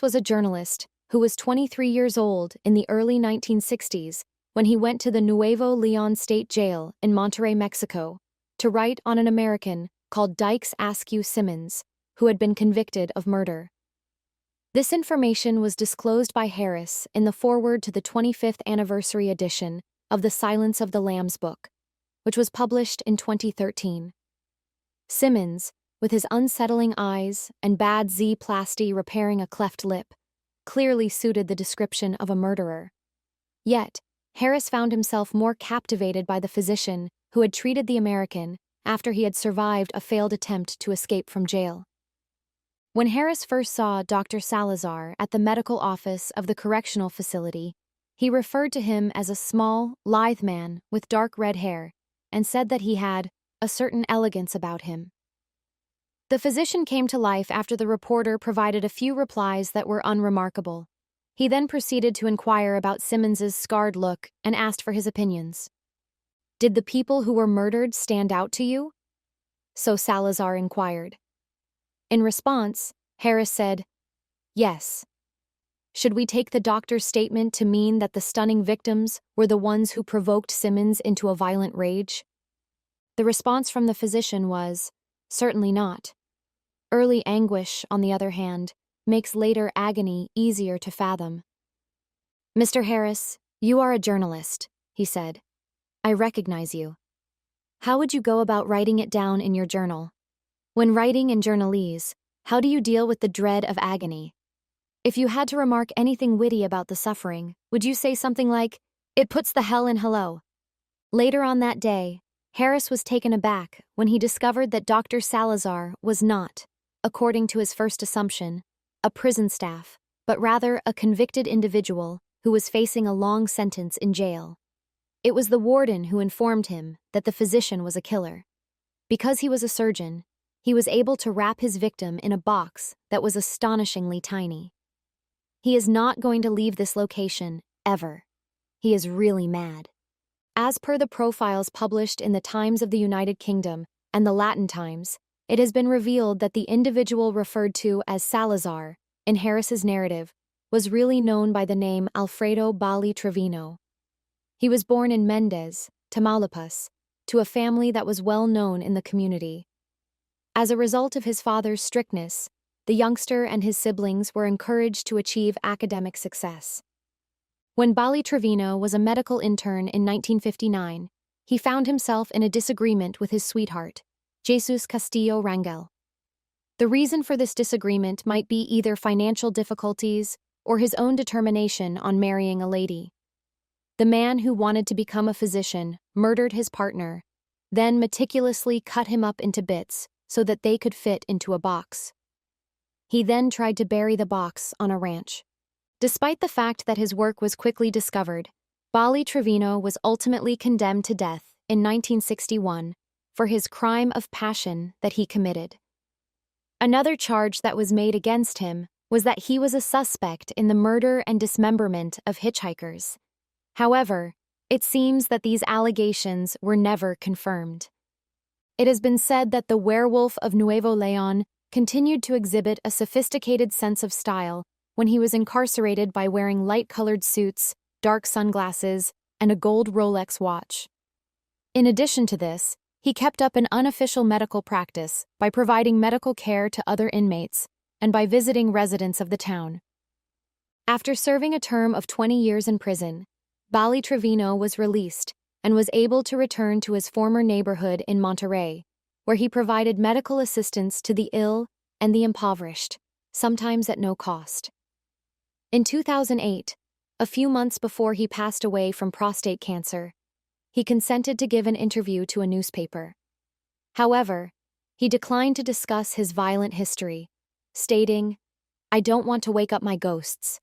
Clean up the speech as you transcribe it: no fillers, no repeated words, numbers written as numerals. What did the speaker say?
Harris was a journalist who was 23 years old in the early 1960s when he went to the Nuevo León State Jail in Monterrey, Mexico, to write on an American called Dykes Askew Simmons, who had been convicted of murder. This information was disclosed by Harris in the foreword to the 25th anniversary edition of the Silence of the Lambs book, which was published in 2013. Simmons, with his unsettling eyes and bad Z-plasty repairing a cleft lip, clearly suited the description of a murderer. Yet, Harris found himself more captivated by the physician who had treated the American after he had survived a failed attempt to escape from jail. When Harris first saw Dr. Salazar at the medical office of the correctional facility, he referred to him as a small, lithe man with dark red hair and said that he had a certain elegance about him. The physician came to life after the reporter provided a few replies that were unremarkable. He then proceeded to inquire about Simmons's scarred look and asked for his opinions. "Did the people who were murdered stand out to you?" So Salazar inquired. In response, Harris said, "Yes." Should we take the doctor's statement to mean that the stunning victims were the ones who provoked Simmons into a violent rage? The response from the physician was, "Certainly not." Early anguish, on the other hand, makes later agony easier to fathom. "Mr. Harris, you are a journalist," he said. "I recognize you. How would you go about writing it down in your journal? When writing in journalese, how do you deal with the dread of agony? If you had to remark anything witty about the suffering, would you say something like, 'It puts the hell in hello'?" Later on that day, Harris was taken aback when he discovered that Dr. Salazar was not, according to his first assumption, a prison staff, but rather a convicted individual who was facing a long sentence in jail. It was the warden who informed him that the physician was a killer. Because he was a surgeon, he was able to wrap his victim in a box that was astonishingly tiny. He is not going to leave this location, ever. He is really mad. As per the profiles published in the Times of the United Kingdom and the Latin Times, it has been revealed that the individual referred to as Salazar, in Harris's narrative, was really known by the name Alfredo Bali Trevino. He was born in Mendez, Tamaulipas, to a family that was well known in the community. As a result of his father's strictness, the youngster and his siblings were encouraged to achieve academic success. When Bali Trevino was a medical intern in 1959, he found himself in a disagreement with his sweetheart, Jesus Castillo Rangel. The reason for this disagreement might be either financial difficulties or his own determination on marrying a lady. The man who wanted to become a physician murdered his partner, then meticulously cut him up into bits so that they could fit into a box. He then tried to bury the box on a ranch. Despite the fact that his work was quickly discovered, Bali Trevino was ultimately condemned to death in 1961 for his crime of passion that he committed. Another charge that was made against him was that he was a suspect in the murder and dismemberment of hitchhikers. However, it seems that these allegations were never confirmed. It has been said that the werewolf of Nuevo León continued to exhibit a sophisticated sense of style when he was incarcerated by wearing light-colored suits, dark sunglasses, and a gold Rolex watch. In addition to this, he kept up an unofficial medical practice by providing medical care to other inmates and by visiting residents of the town. After serving a term of 20 years in prison, Bali Trevino was released and was able to return to his former neighborhood in Monterrey, where he provided medical assistance to the ill and the impoverished, sometimes at no cost. In 2008, a few months before he passed away from prostate cancer, he consented to give an interview to a newspaper. However, he declined to discuss his violent history, stating, "I don't want to wake up my ghosts.